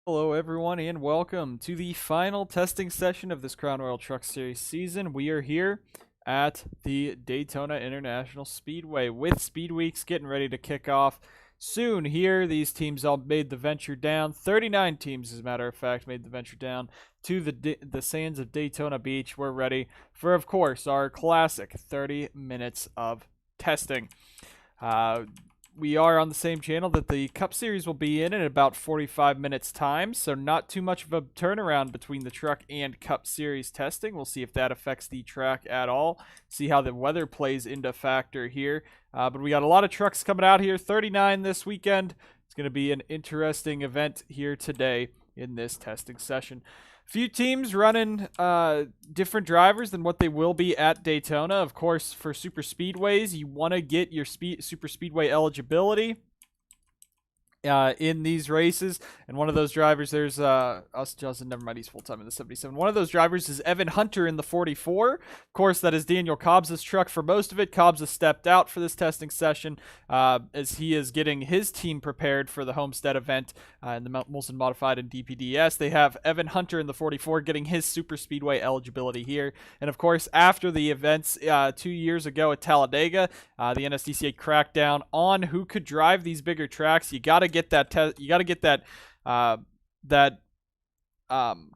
Hello everyone and welcome to the final testing session of this Crown Royal Truck Series season. We are here at the Daytona International Speedway with Speedweeks getting ready to kick off soon here. These teams all made the venture down. 39 teams, as a matter of fact, made the venture down to the sands of Daytona Beach. We're ready for, of course, our classic 30 minutes of testing. We are on the same channel that the Cup Series will be in about 45 minutes time, so not too much of a turnaround between the Truck and Cup Series testing. We'll see if that affects the track at all, see how the weather plays into factor here. But we got a lot of trucks coming out here, 39 this weekend. It's going to be an interesting event here today in this testing session. Few teams running different drivers than what they will be at Daytona. Of course, for super speedways, you want to get your super speedway eligibility in these races, and one of those drivers, there's Justin, never mind, he's full-time in the 77. One of those drivers is Evan Hunter in the 44. Of course, that is Daniel Cobbs' truck for most of it. Cobbs has stepped out for this testing session as he is getting his team prepared for the Homestead event in the Molson Modified and DPDS. They have Evan Hunter in the 44 getting his super speedway eligibility here. And of course, after the events 2 years ago at Talladega, the NSDCA cracked down on who could drive these bigger tracks. You got to get that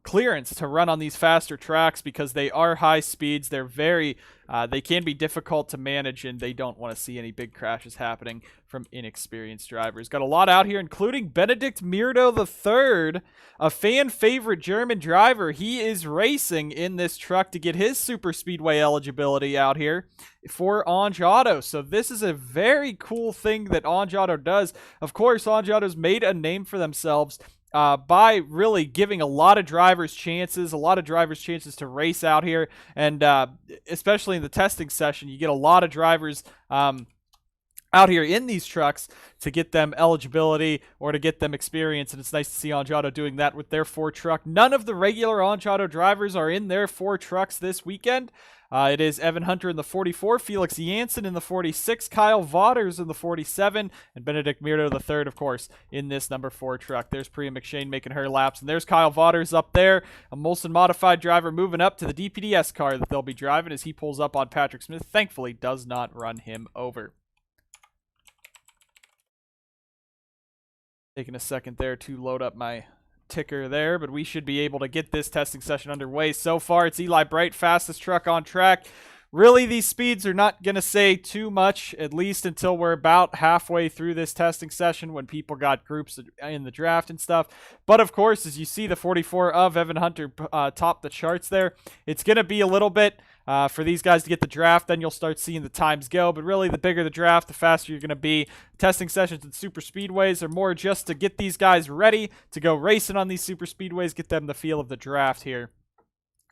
clearance to run on these faster tracks because they are high speeds. They're they can be difficult to manage, and they don't want to see any big crashes happening from inexperienced drivers. Got a lot out here, including Benedict Mirdo III, a fan favorite German driver. He is racing in this truck to get his super speedway eligibility out here for Ange Auto. So this is a very cool thing that Ange Auto does. Of course, Ange Auto's made a name for themselves by really giving a lot of drivers chances to race out here. And especially in the testing session, you get a lot of drivers out here in these trucks to get them eligibility or to get them experience, and it's nice to see Ange Auto doing that with their 4 truck. None of the regular Ange Auto drivers are in their 4 trucks this weekend. It is Evan Hunter in the 44, Felix Janssen in the 46, Kyle Vaughters in the 47, and Benedict Mirdo III, of course, in this number 4 truck. There's Priya McShane making her laps, and there's Kyle Vaughters up there, a Molson Modified driver moving up to the DPDS car that they'll be driving as he pulls up on Patrick Smith. Thankfully, does not run him over. Taking a second there to load up my ticker there, but we should be able to get this testing session underway. So far, it's Eli Bright, fastest truck on track. Really, these speeds are not going to say too much, at least until we're about halfway through this testing session when people got groups in the draft and stuff. But of course, as you see the 44 of Evan Hunter top the charts there, it's going to be a little bit for these guys to get the draft. Then you'll start seeing the times go. But really, the bigger the draft, the faster you're going to be. Testing sessions and super speedways are more just to get these guys ready to go racing on these super speedways, get them the feel of the draft here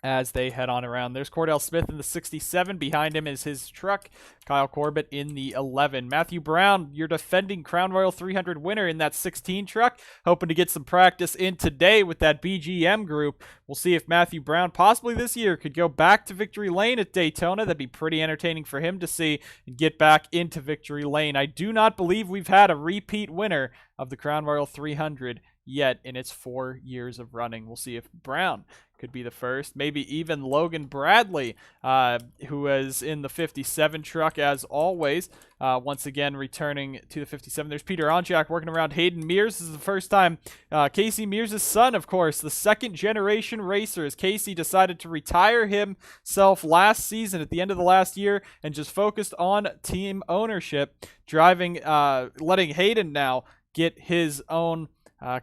as they head on around. There's Cordell Smith in the 67. Behind him is his truck. Kyle Corbett in the 11. Matthew Brown, your defending Crown Royal 300 winner in that 16 truck. Hoping to get some practice in today with that BGM group. We'll see if Matthew Brown, possibly this year, could go back to Victory Lane at Daytona. That'd be pretty entertaining for him to see and get back into Victory Lane. I do not believe we've had a repeat winner of the Crown Royal 300 yet in its 4 years of running. We'll see if Brown could be the first. Maybe even Logan Bradley, who is in the 57 truck as always. Once again, returning to the 57. There's Peter Onjak working around Hayden Mears. This is the first time Casey Mears' son, of course, the second generation racer, as Casey decided to retire himself last season at the end of the last year and just focused on team ownership, driving, letting Hayden now get his own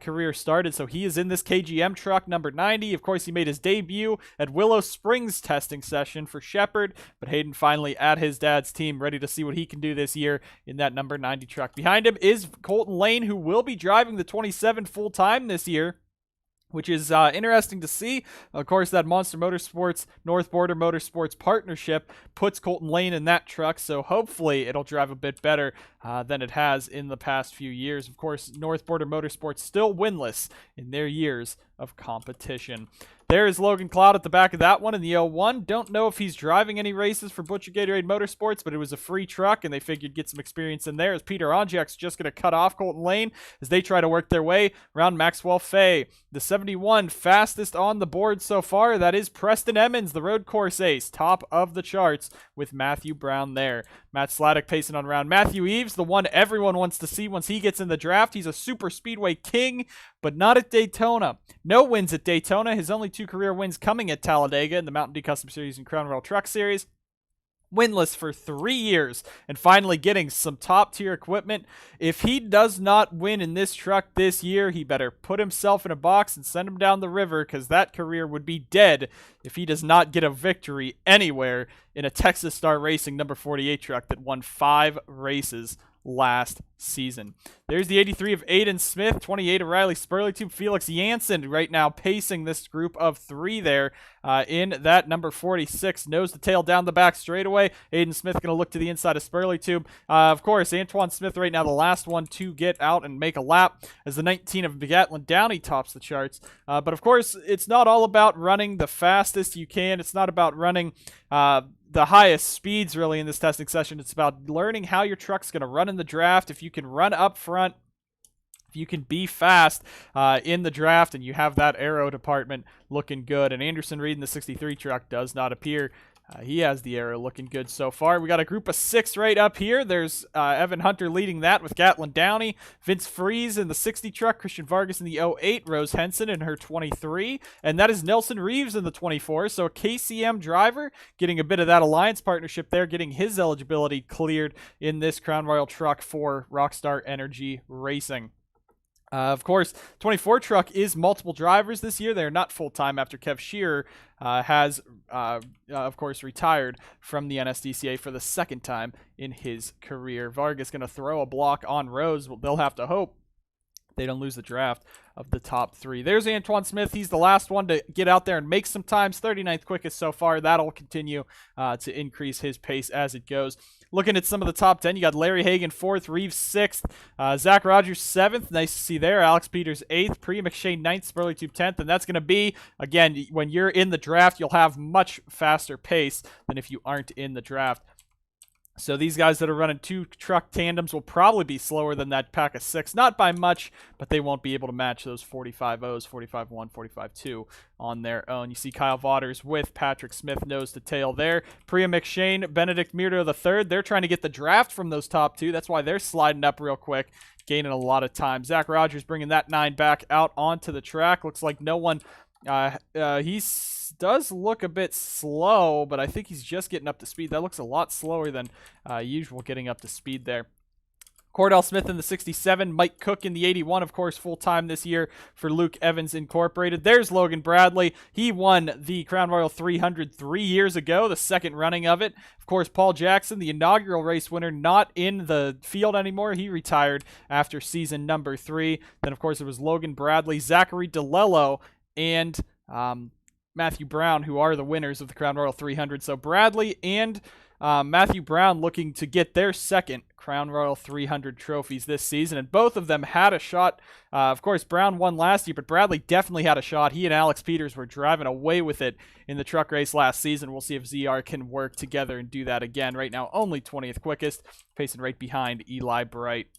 career started. So he is in this KGM truck, number 90. Of course, he made his debut at Willow Springs testing session for Shepherd, but Hayden finally at his dad's team, ready to see what he can do this year in that number 90 truck. Behind him is Colton Lane, who will be driving the 27 full-time this year, which is interesting to see. Of course, that Monster Motorsports, North Border Motorsports partnership puts Colton Lane in that truck, so hopefully it'll drive a bit better than it has in the past few years. Of course, North Border Motorsports still winless in their years of competition. There is Logan Cloud at the back of that one in the 01. Don't know if he's driving any races for Butcher Gatorade Motorsports, but it was a free truck, and they figured get some experience in there, as Peter Onjak's just going to cut off Colton Lane as they try to work their way around Maxwell Fay. The 71 fastest on the board so far, that is Preston Emmons, the road course ace, top of the charts with Matthew Brown there. Matt Sladek pacing on around. Matthew Eves, the one everyone wants to see once he gets in the draft. He's a super speedway king, but not at Daytona. No wins at Daytona. His only 2 career wins coming at Talladega in the Mountain Dew Custom Series and Crown Royal Truck Series. Winless for 3 years and finally getting some top tier equipment. If he does not win in this truck this year, he better put himself in a box and send him down the river, because that career would be dead if he does not get a victory anywhere in a Texas Star Racing number 48 truck that won 5 races last season. There's the 83 of Aiden Smith, 28 of Riley Spurley, Felix Jansen right now pacing this group of 3 there in that number 46. Nose to tail down the back straightaway. Aiden Smith going to look to the inside of Spurley Tube. Of course, Antoine Smith right now the last one to get out and make a lap as the 19 of Gatlin Downey tops the charts. But of course, it's not all about running the fastest you can. It's not about running the highest speeds really in this testing session. It's about learning how your truck's going to run in the draft. If you can run up front, if you can be fast in the draft, and you have that aero department looking good. And Anderson Reed in the 63 truck does not appear. He has the aero looking good so far. We got a group of 6 right up here. There's Evan Hunter leading that with Gatlin Downey, Vince Freeze in the 60 truck, Christian Vargas in the 08, Rose Henson in her 23, and that is Nelson Reeves in the 24. So a KCM driver getting a bit of that alliance partnership there, getting his eligibility cleared in this Crown Royal truck for Rockstar Energy Racing. Of course, 24 truck is multiple drivers this year. They're not full-time after Kev Shearer has, of course, retired from the NSDCA for the 2nd time in his career. Vargas going to throw a block on Rose. Well, they'll have to hope they don't lose the draft of the top 3. There's Antoine Smith. He's the last one to get out there and make some times. 39th quickest so far. That'll continue to increase his pace as it goes. Looking at some of the top 10, you got Larry Hagan 4th, Reeves 6th, Zach Rogers 7th. Nice to see there. Alex Peters 8th, Priya McShane 9th, Spurley Tube 10th. And that's going to be, again, when you're in the draft, you'll have much faster pace than if you aren't in the draft. So these guys that are running 2 truck tandems will probably be slower than that pack of 6. Not by much, but they won't be able to match those 45-0s, 45-1, 45-2 on their own. You see Kyle Vaughters with Patrick Smith nose to tail there. Priya McShane, Benedict Mirdo III. They're trying to get the draft from those top 2. That's why they're sliding up real quick, gaining a lot of time. Zach Rogers bringing that 9 back out onto the track. Looks like no one... he does look a bit slow, but I think he's just getting up to speed. That looks a lot slower than usual getting up to speed there. Cordell Smith in the 67, Mike Cook in the 81, of course, full-time this year for Luke Evans Incorporated. There's Logan Bradley. He won the Crown Royal 300 3 years ago, the 2nd running of it. Of course, Paul Jackson, the inaugural race winner, not in the field anymore. He retired after season number 3. Then, of course, it was Logan Bradley, Zachary DeLello, and Matthew Brown, who are the winners of the Crown Royal 300. So Bradley and Matthew Brown looking to get their 2nd Crown Royal 300 trophies this season, and both of them had a shot. Of course, Brown won last year, but Bradley definitely had a shot. He and Alex Peters were driving away with it in the truck race last season. We'll see if ZR can work together and do that again. Right now, only 20th quickest, pacing right behind Eli Bright.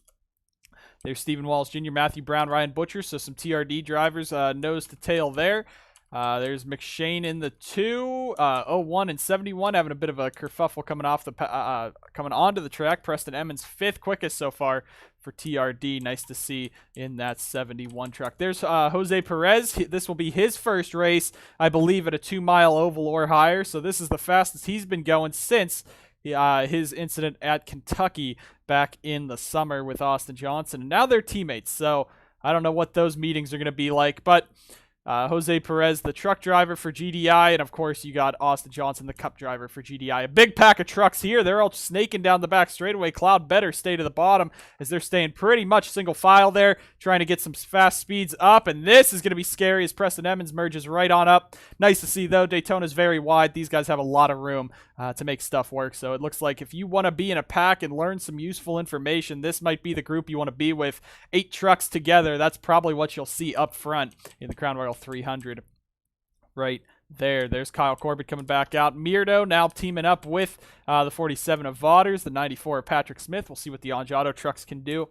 There's Stephen Walls Jr., Matthew Brown, Ryan Butcher, so some TRD drivers nose to tail there. There's McShane in the 2, 01 and 71 having a bit of a kerfuffle coming off the coming onto the track. Preston Emmons 5th quickest so far for TRD. Nice to see in that 71 truck. There's Jose Perez. This will be his first race, I believe, at a 2-mile oval or higher. So this is the fastest he's been going since his incident at Kentucky back in the summer with Austin Johnson. And now they're teammates, so I don't know what those meetings are going to be like, but Jose Perez, the truck driver for GDI, and of course you got Austin Johnson, the cup driver for GDI. A big pack of trucks here. They're all snaking down the back straightaway. Cloud better stay to the bottom as they're staying pretty much single file there, trying to get some fast speeds up, and this is going to be scary as Preston Emmons merges right on up. Nice to see, though. Daytona's very wide. These guys have a lot of room to make stuff work, so it looks like if you want to be in a pack and learn some useful information, this might be the group you want to be with. 8 trucks together, that's probably what you'll see up front in the Crown Royal 300. right there. There's Kyle Corbett coming back out. Mirdo now teaming up with the 47 of Vaughters, the 94 of Patrick Smith. We'll see what the Angiato trucks can do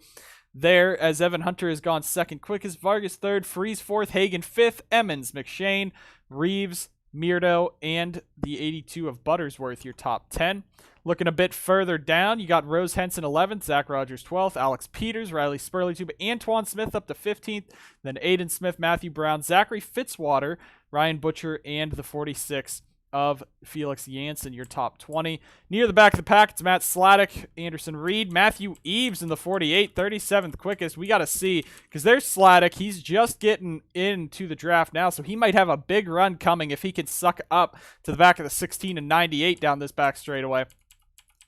there, as Evan Hunter has gone second quickest, Vargas third, Freeze fourth, Hagan fifth, Emmons, McShane, Reeves, Mirdo, and the 82 of Buttersworth, your top 10. Looking a bit further down, you got Rose Henson 11th, Zach Rogers 12th, Alex Peters, Riley Spurley-Tube, Antoine Smith up to 15th, then Aiden Smith, Matthew Brown, Zachary Fitzwater, Ryan Butcher, and the 46 of Felix Jansen, your top 20. Near the back of the pack, it's Matt Sladek, Anderson Reed, Matthew Eves in the 48, 37th quickest. We got to see, because there's Sladek. He's just getting into the draft now, so he might have a big run coming if he can suck up to the back of the 16 and 98 down this back straightaway.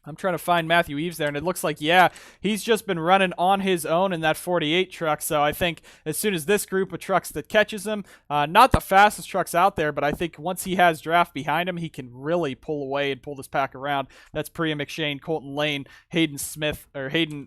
I'm trying to find Matthew Eves there, and it looks like, yeah, he's just been running on his own in that 48 truck. So I think as soon as this group of trucks that catches him, not the fastest trucks out there, but I think once he has draft behind him, he can really pull away and pull this pack around. That's Priya McShane, Colton Lane, Hayden Smith, or Hayden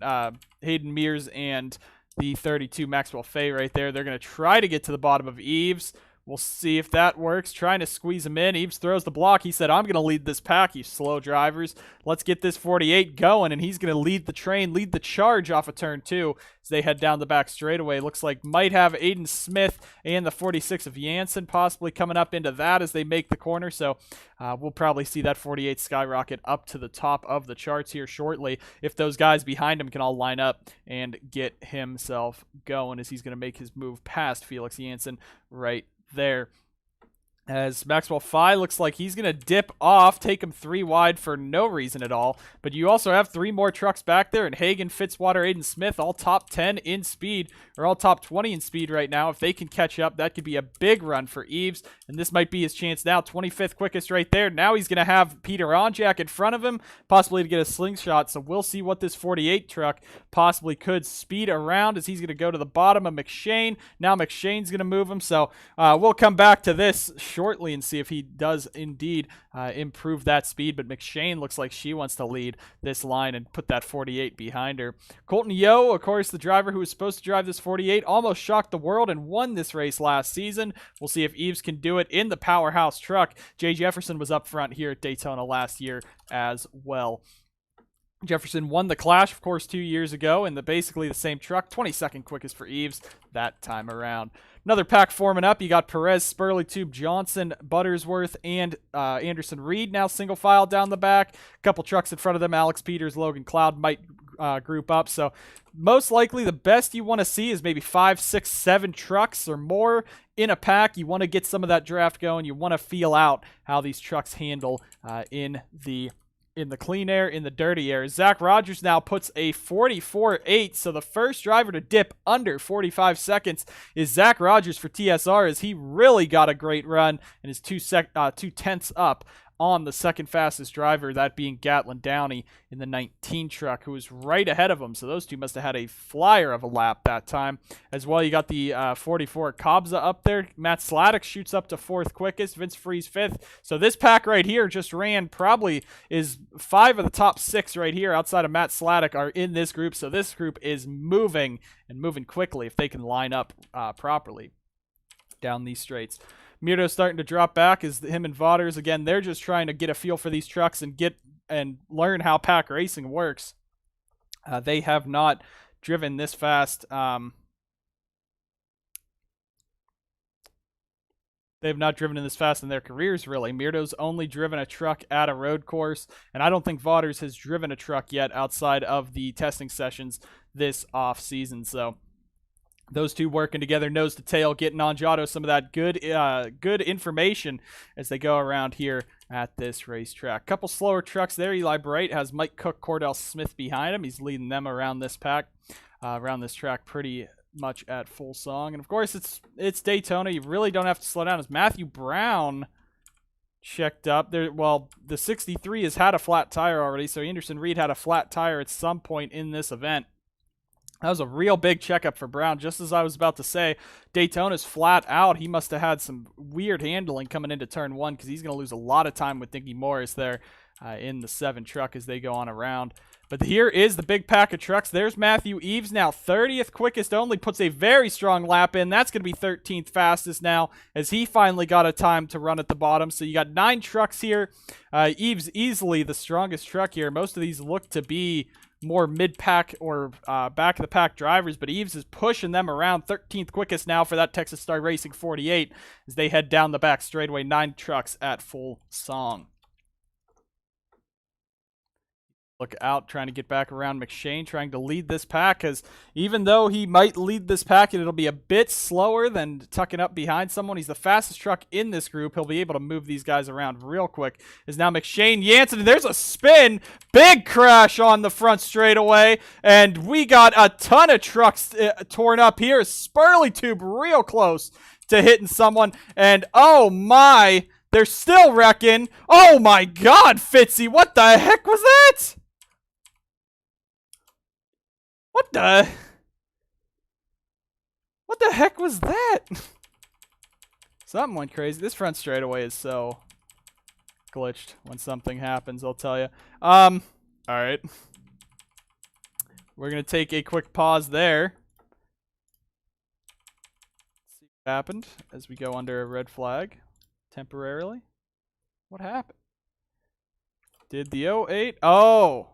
Mears, and the 32 Maxwell Fay right there. They're going to try to get to the bottom of Eves. We'll see if that works. Trying to squeeze him in. Eves throws the block. He said, I'm going to lead this pack, you slow drivers. Let's get this 48 going, and he's going to lead the train, lead the charge off of turn 2 as they head down the back straightaway. Looks like might have Aiden Smith and the 46 of Jansen possibly coming up into that as they make the corner. So we'll probably see that 48 skyrocket up to the top of the charts here shortly if those guys behind him can all line up and get himself going as he's going to make his move past Felix Jansen right there. As Maxwell Fye looks like he's going to dip off, take him 3 wide for no reason at all. But you also have 3 more trucks back there, and Hagan, Fitzwater, Aiden Smith, all top 10 in speed, or all top 20 in speed right now. If they can catch up, that could be a big run for Eves, and this might be his chance now. 25th quickest right there. Now he's going to have Peter Onjak in front of him, possibly to get a slingshot. So we'll see what this 48 truck possibly could speed around as he's going to go to the bottom of McShane. Now McShane's going to move him, so we'll come back to this shortly and see if he does indeed improve that speed. But McShane looks like she wants to lead this line and put that 48 behind her. Colton Yo, of course, the driver who was supposed to drive this 48, almost shocked the world and won this race last season. We'll see if Eves can do it in the powerhouse truck. Jay Jefferson was up front here at Daytona last year as well. Jefferson won the Clash, of course, 2 years ago in basically the same truck. 22nd quickest for Eves that time around. Another pack forming up. You got Perez, Spurley-Tube, Johnson, Buttersworth, and Anderson Reed now single file down the back. A couple trucks in front of them. Alex Peters, Logan Cloud might group up. So most likely the best you want to see is maybe 5, 6, 7 trucks or more in a pack. You want to get some of that draft going. You want to feel out how these trucks handle in the clean air, in the dirty air. Zach Rogers now puts a 44.8, so the first driver to dip under 45 seconds is Zach Rogers for TSR, as he really got a great run and is 2 tenths up on the second fastest driver, that being Gatlin Downey in the 19 truck, who was right ahead of him. So those two must have had a flyer of a lap that time. As well, you got the 44 Kobza up there. Matt Sladek shoots up to 4th quickest. Vince Freeze 5th. So this pack right here just ran probably is 5 of the top 6 right here outside of Matt Sladek are in this group. So this group is moving and moving quickly if they can line up properly down these straights. Mirdo's starting to drop back as him and Vaughters, again, they're just trying to get a feel for these trucks and learn how pack racing works. They have not driven this fast. They have not driven in this fast in their careers, really. Mirdo's only driven a truck at a road course, and I don't think Vaughters has driven a truck yet outside of the testing sessions this off season. So those two working together, nose to tail, getting Angiato some of that good information as they go around here at this racetrack. Couple slower trucks there. Eli Bright has Mike Cook, Cordell Smith behind him. He's leading them around this pack, around this track pretty much at full song. And of course, it's Daytona. You really don't have to slow down. As Matthew Brown checked up there, well, the 63 has had a flat tire already, so Anderson Reed had a flat tire at some point in this event. That was a real big checkup for Brown. Just as I was about to say, Daytona's flat out. He must have had some weird handling coming into turn 1 because he's going to lose a lot of time with Nicky Morris there in the 7 truck as they go on around. But here is the big pack of trucks. There's Matthew Eves now 30th quickest only, puts a very strong lap in. That's going to be 13th fastest now as he finally got a time to run at the bottom. So you got 9 trucks here. Eves easily the strongest truck here. Most of these look to be more mid-pack or back-of-the-pack drivers, but Eves is pushing them around. 13th quickest now for that Texas Star Racing 48 as they head down the back straightaway. 9 trucks at full song. Look out, trying to get back around McShane, trying to lead this pack, because even though he might lead this pack, it'll be a bit slower than tucking up behind someone. He's the fastest truck in this group. He'll be able to move these guys around real quick. Is now McShane Jansen, and there's a spin. Big crash on the front straightaway, and we got a ton of trucks torn up here. Spurley Tube real close to hitting someone, and oh my, they're still wrecking. Oh my God, Fitzy, what the heck was that? What the heck was that? Something went crazy. This front straightaway is so glitched when something happens, I'll tell you. Alright. We're going to take a quick pause there. See what happened as we go under a red flag temporarily. What happened? Did the 08? Oh!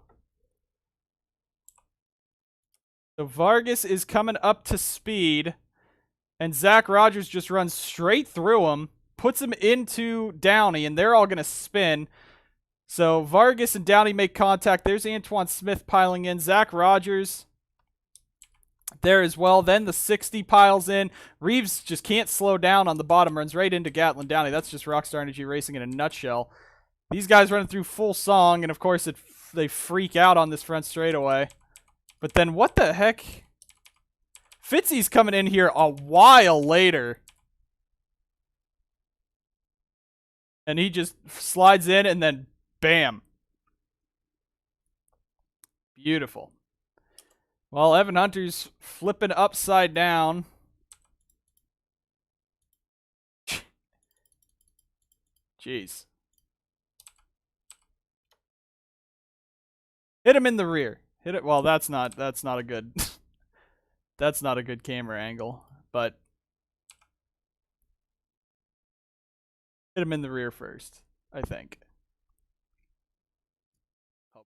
So Vargas is coming up to speed, and Zach Rogers just runs straight through him, puts him into Downey, and they're all going to spin. So Vargas and Downey make contact. There's Antoine Smith piling in. Zach Rogers there as well. Then the 60 piles in. Reeves just can't slow down on the bottom, runs right into Gatlin Downey. That's just Rockstar Energy Racing in a nutshell. These guys running through full song, and of course they freak out on this front straightaway. But then what the heck? Fitzy's coming in here a while later. And he just slides in and then bam. Beautiful. Well, Evan Hunter's flipping upside down. Jeez. Hit him in the rear. Hit it. Well, that's not a good that's not a good camera angle, but hit him in the rear first, I think. Oh.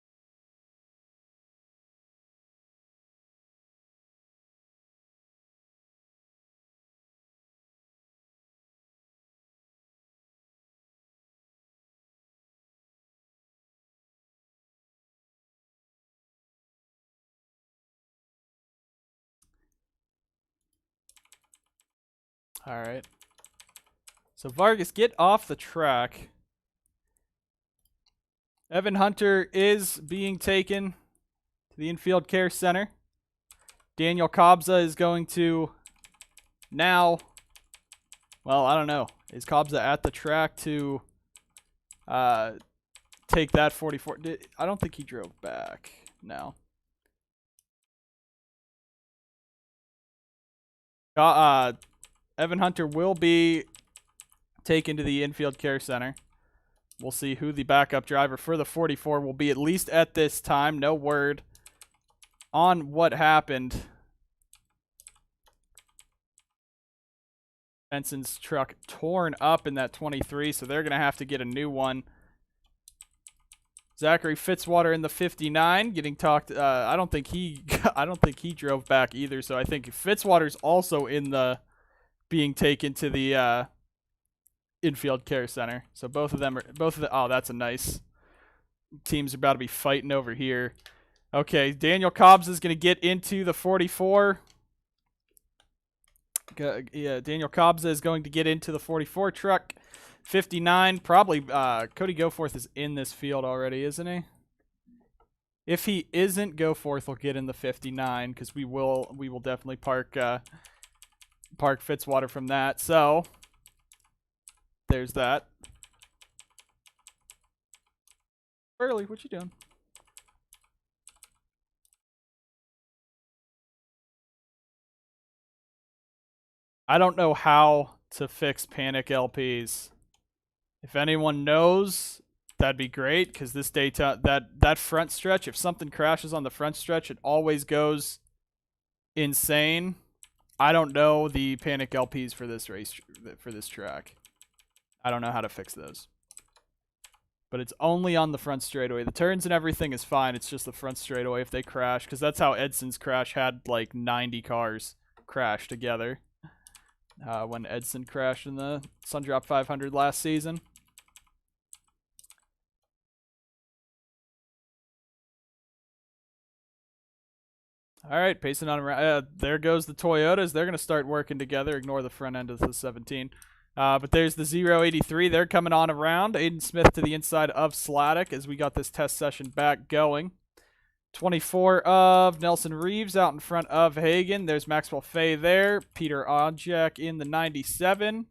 All right. So Vargas, get off the track. Evan Hunter is being taken to the infield care center. Daniel Kobza is going to now, well, I don't know. Is Kobza at the track to take that 44? I don't think he drove back. No. Evan Hunter will be taken to the infield care center. We'll see who the backup driver for the 44 will be, at least at this time. No word on what happened. Benson's truck torn up in that 23, so they're going to have to get a new one. Zachary Fitzwater in the 59 getting talked. I don't think he drove back either, so I think Fitzwater's also in the being taken to the infield care center. So both of them are oh, that's a nice teams are about to be fighting over here. Okay, Daniel Cobbs is going to get into the 44. Yeah, Daniel Cobbs is going to get into the 44 truck. 59, probably Cody Goforth is in this field already, isn't he? If he isn't, Goforth will get in the 59 because we will definitely park Fitzwater from that. So there's that. Early, what you doing? I don't know how to fix panic LPs. If anyone knows that'd be great because this Daytona, that front stretch, if something crashes on the front stretch, it always goes insane. I don't know the panic LPs for this track. I don't know how to fix those. But it's only on the front straightaway. The turns and everything is fine. It's just the front straightaway if they crash, because that's how Edson's crash had like 90 cars crash together when Edson crashed in the Sundrop 500 last season. All right, pacing on around. There goes the Toyotas. They're going to start working together. Ignore the front end of the 17. But there's the 083. They're coming on around. Aiden Smith to the inside of Sladek as we got this test session back going. 24 of Nelson Reeves out in front of Hagen. There's Maxwell Fay there. Peter Onjak in the 97.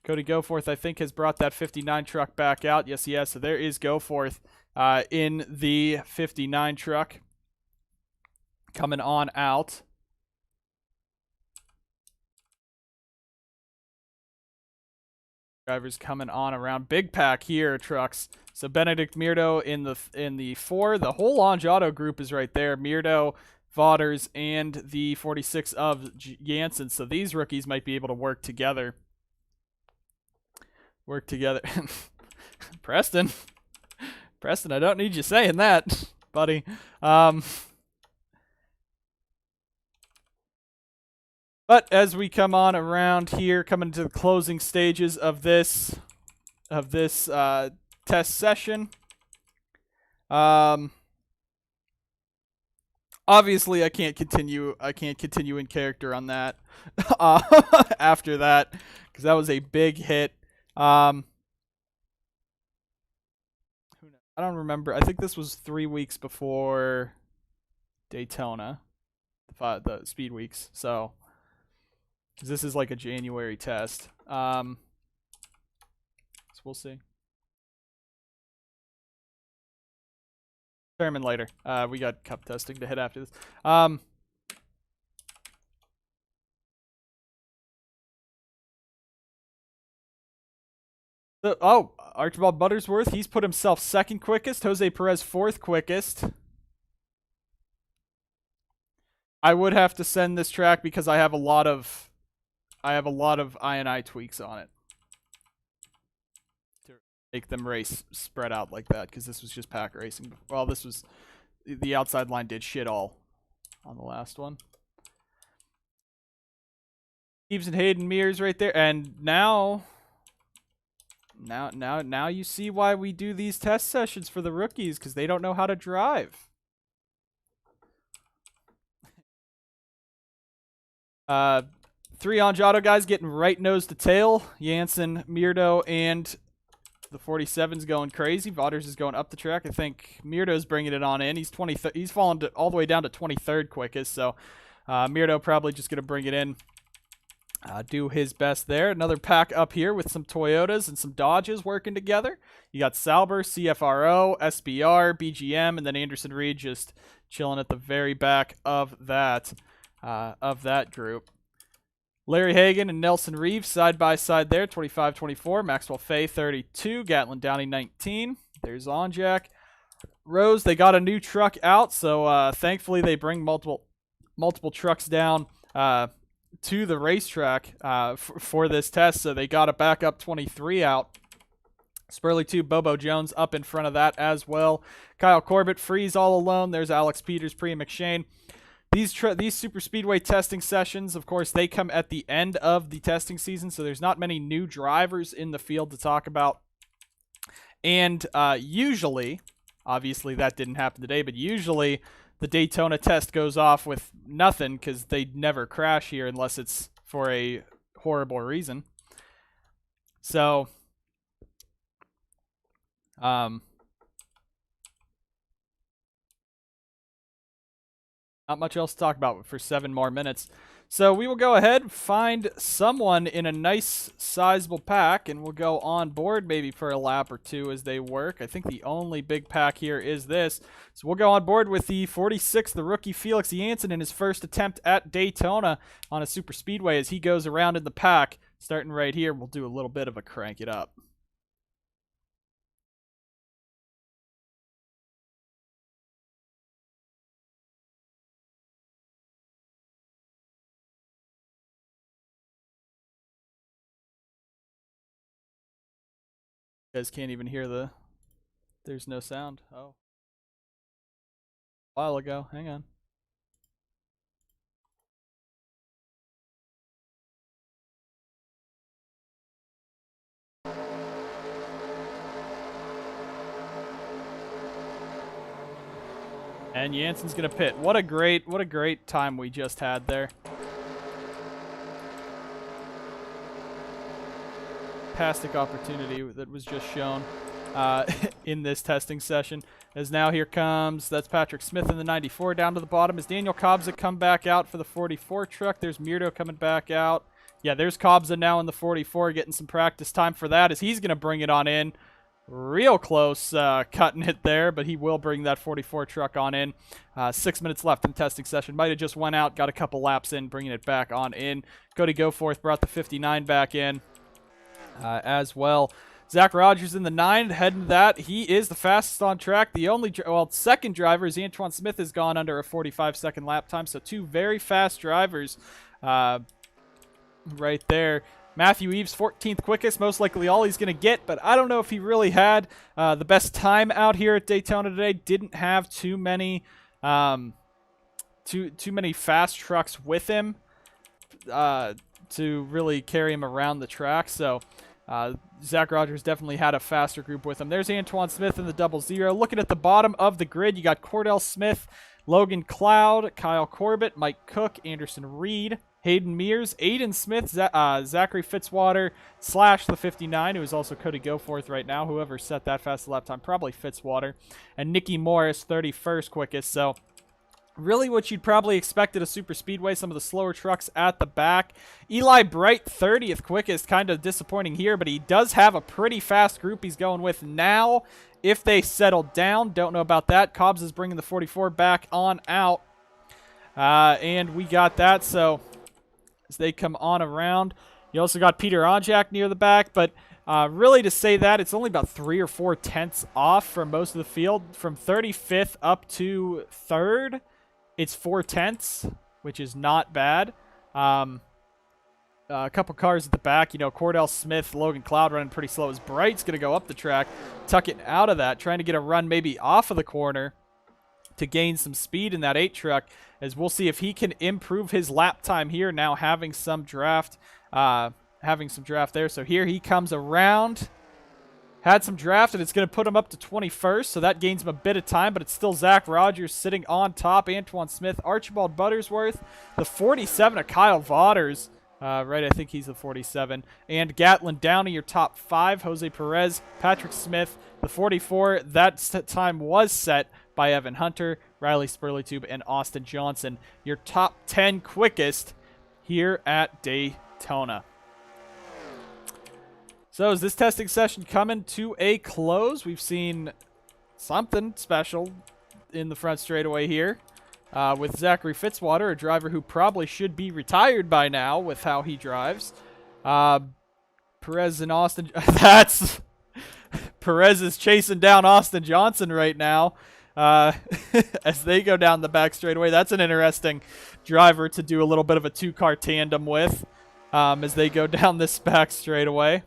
Cody Goforth, I think, has brought that 59 truck back out. Yes, he has. So there is Goforth in the 59 truck. Coming on out. Drivers coming on around. Big pack here, trucks. So Benedict Mirdo in the 4. The whole Launch Auto group is right there. Mirdo, Vaughters, and the 46 of Jansen. So these rookies might be able to work together. Preston, I don't need you saying that, buddy. But as we come on around here, coming to the closing stages of this test session, obviously I can't continue in character on that after that because that was a big hit. I don't remember. I think this was 3 weeks before Daytona, the Speedweeks. So. This is like a January test. So we'll see. Determine later. We got cup testing to hit after this. Archibald Buttersworth, he's put himself second quickest. Jose Perez fourth quickest. I would have to send this track because I have a lot of I&I tweaks on it to make them race spread out like that, because this was just pack racing. Well, this was the outside line did shit all on the last one. Eves and Hayden Mears right there, and now you see why we do these test sessions for the rookies, because they don't know how to drive. Three Angiato guys getting right nose to tail. Jansen, Mirdo, and the 47's going crazy. Vaughters is going up the track. I think Mirdo's bringing it on in. He's he's fallen all the way down to 23rd quickest. So Mirdo probably just going to bring it in, do his best there. Another pack up here with some Toyotas and some Dodges working together. You got Sauber, CFRO, SBR, BGM, and then Anderson Reed just chilling at the very back of that group. Larry Hagan and Nelson Reeves side by side there, 25-24. Maxwell Fay, 32. Gatlin Downey, 19. There's Onjak. Rose, they got a new truck out, so thankfully they bring multiple trucks down to the racetrack for this test, so they got a backup 23 out. Spurley 2, Bobo Jones up in front of that as well. Kyle Corbett, Freeze all alone. There's Alex Peters, Priya McShane. These super speedway testing sessions, of course, they come at the end of the testing season, so there's not many new drivers in the field to talk about. And usually, obviously that didn't happen today, but usually the Daytona test goes off with nothing because they never crash here unless it's for a horrible reason. So, not much else to talk about for 7 more minutes. So we will go ahead, find someone in a nice, sizable pack, and we'll go on board maybe for a lap or two as they work. I think the only big pack here is this. So we'll go on board with the 46, the rookie Felix Jansen, in his first attempt at Daytona on a super speedway as he goes around in the pack. Starting right here, we'll do a little bit of a crank it up. guys can't even hear the... There's no sound. Oh. A while ago. Hang on. And Jansen's gonna pit. What a great time we just had there. Fantastic opportunity that was just shown in this testing session. As now here comes, that's Patrick Smith in the 94 down to the bottom. As Daniel Kobza come back out for the 44 truck. There's Mirdo coming back out. Yeah, there's Kobza now in the 44 getting some practice time for that as he's gonna bring it on in. Real close cutting it there, but he will bring that 44 truck on in. 6 minutes left in the testing session. Might have just went out, got a couple laps in, bringing it back on in. Cody Goforth brought the 59 back in as well. Zach Rogers in the 9, heading that. He is the fastest on track. The only, second driver is Antoine Smith has gone under a 45-second lap time, so two very fast drivers right there. Matthew Eves, 14th quickest, most likely all he's going to get, but I don't know if he really had the best time out here at Daytona today. Didn't have too many fast trucks with him to really carry him around the track, so Zach Rogers definitely had a faster group with him. There's Antoine Smith in the 00. Looking at the bottom of the grid, you got Cordell Smith, Logan Cloud, Kyle Corbett, Mike Cook, Anderson Reed, Hayden Mears, Aiden Smith, Zachary Fitzwater, / the 59, who is also Cody Goforth right now. Whoever set that fast lap time, probably Fitzwater. And Nicky Morris, 31st quickest. So really what you'd probably expect at a super speedway, some of the slower trucks at the back. Eli Bright, 30th quickest, kind of disappointing here, but he does have a pretty fast group he's going with now. If they settle down, don't know about that. Cobbs is bringing the 44 back on out. And we got that, so as they come on around. You also got Peter Onjak near the back, but really to say that, it's only about 3 or 4 tenths off from most of the field. From 35th up to 3rd, it's 4 tenths, which is not bad. A couple cars at the back, Cordell Smith, Logan Cloud running pretty slow. As Bright's going to go up the track, tuck it out of that, trying to get a run maybe off of the corner to gain some speed in that 8 truck, as we'll see if he can improve his lap time here now having some draft there. So here he comes around, had some draft, and it's going to put him up to 21st, so that gains him a bit of time, but it's still Zach Rogers sitting on top, Antoine Smith, Archibald Buttersworth, the 47 of Kyle Vaughters, right, I think he's the 47, and Gatlin Downey, your top 5, Jose Perez, Patrick Smith, the 44, that time was set by Evan Hunter, Riley Spurleytube, and Austin Johnson, your top 10 quickest here at Daytona. So is this testing session coming to a close? We've seen something special in the front straightaway here with Zachary Fitzwater, a driver who probably should be retired by now with how he drives. Perez and Austin, that's... Perez is chasing down Austin Johnson right now as they go down the back straightaway. That's an interesting driver to do a little bit of a 2-car tandem with as they go down this back straightaway.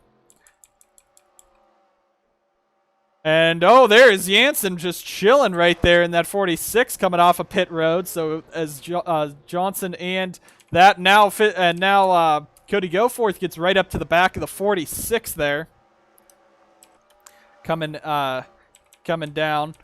And, oh, there is Jansen just chilling right there in that 46 coming off of pit road. So as Johnson and that now Cody Goforth gets right up to the back of the 46 there. Coming down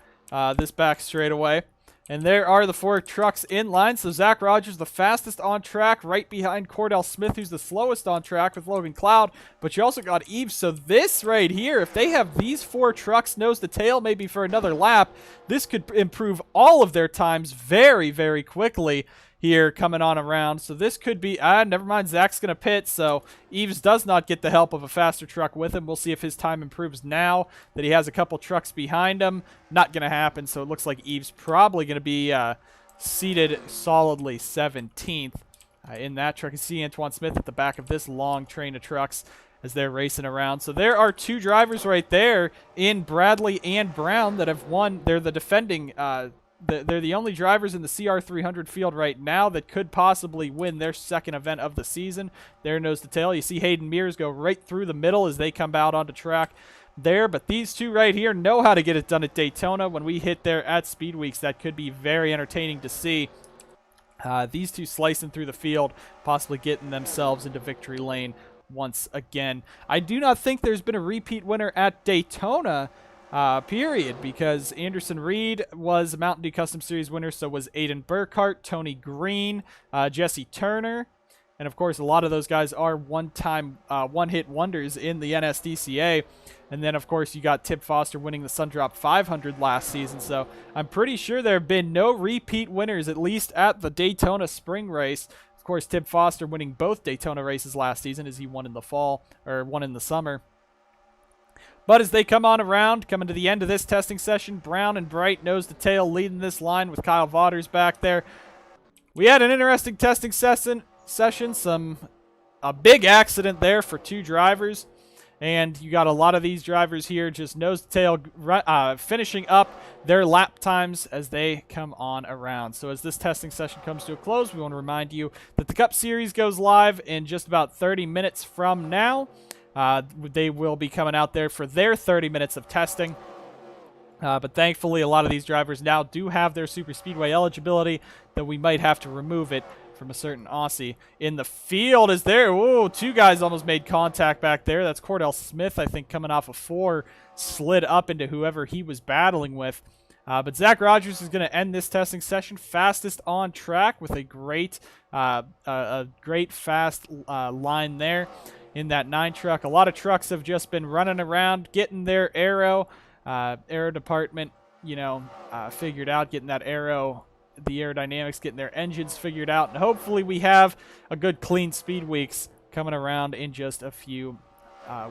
this back straightaway. And there are the 4 trucks in line. So Zach Rogers, the fastest on track, right behind Cordell Smith, who's the slowest on track with Logan Cloud. But you also got Eves. So this right here, if they have these 4 trucks nose to tail maybe for another lap, this could improve all of their times very, very quickly here coming on around. So this could be, never mind, Zach's going to pit, so Eves does not get the help of a faster truck with him. We'll see if his time improves now that he has a couple trucks behind him. Not going to happen, so it looks like Eves probably going to be seated solidly 17th in that truck. You see Antoine Smith at the back of this long train of trucks as they're racing around. So there are 2 drivers right there in Bradley and Brown that have won. They're the defending they're the only drivers in the CR300 field right now that could possibly win their second event of the season. There nose to tail. You see Hayden Mears go right through the middle as they come out onto track. there, but these two right here know how to get it done at Daytona. When we hit there at Speedweeks, that could be very entertaining to see. These two slicing through the field, possibly getting themselves into victory lane once again. I do not think there's been a repeat winner at Daytona, period, because Anderson Reed was a Mountain Dew Custom Series winner, so was Aiden Burkhart, Tony Green, Jesse Turner, and of course a lot of those guys are one-time one-hit wonders in the NSDCA. And then of course you got Tib Foster winning the Sundrop 500 last season, so I'm pretty sure there have been no repeat winners, at least at the Daytona spring race. Of course, Tib Foster winning both Daytona races last season, as he won in the fall, or won in the summer. But as they come on around, coming to the end of this testing session, Brown and Bright nose to tail leading this line with Kyle Vaughters back there. We had an interesting testing session, a big accident there for two drivers. And you got a lot of these drivers here just nose to tail, finishing up their lap times as they come on around. So as this testing session comes to a close, we want to remind you that the Cup Series goes live in just about 30 minutes from now. They will be coming out there for their 30 minutes of testing. But thankfully, a lot of these drivers now do have their Super Speedway eligibility, though we might have to remove it from a certain Aussie. In the field is there. Whoa, two guys almost made contact back there. That's Cordell Smith, I think, coming off a 4, slid up into whoever he was battling with. But Zach Rogers is going to end this testing session fastest on track with a great fast line there in that 9 truck. A lot of trucks have just been running around, getting their aero department, figured out, getting that the aerodynamics, getting their engines figured out, and hopefully we have a good clean Speedweeks coming around in just a few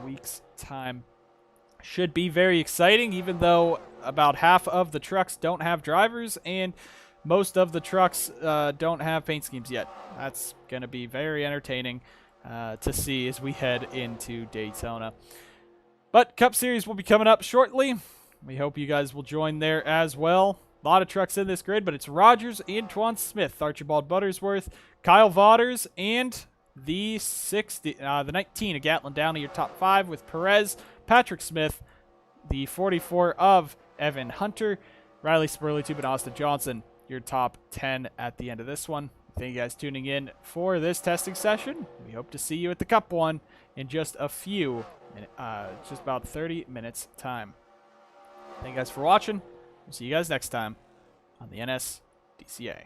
weeks' time. Should be very exciting, even though about half of the trucks don't have drivers and most of the trucks don't have paint schemes yet. That's going to be very entertaining to see as we head into Daytona. But Cup Series will be coming up shortly. We hope you guys will join there as well. A lot of trucks in this grid, but it's Rogers, Antoine Smith, Archibald Buttersworth, Kyle Vaughters, and the 19 of Gatlin Downey, your top 5, with Perez, Patrick Smith, the 44 of Evan Hunter, Riley Spurley, and Austin Johnson, your top 10 at the end of this one. Thank you guys for tuning in for this testing session. We hope to see you at the Cup one in just a few, just about 30 minutes time. Thank you guys for watching. We'll see you guys next time on the NSDCA.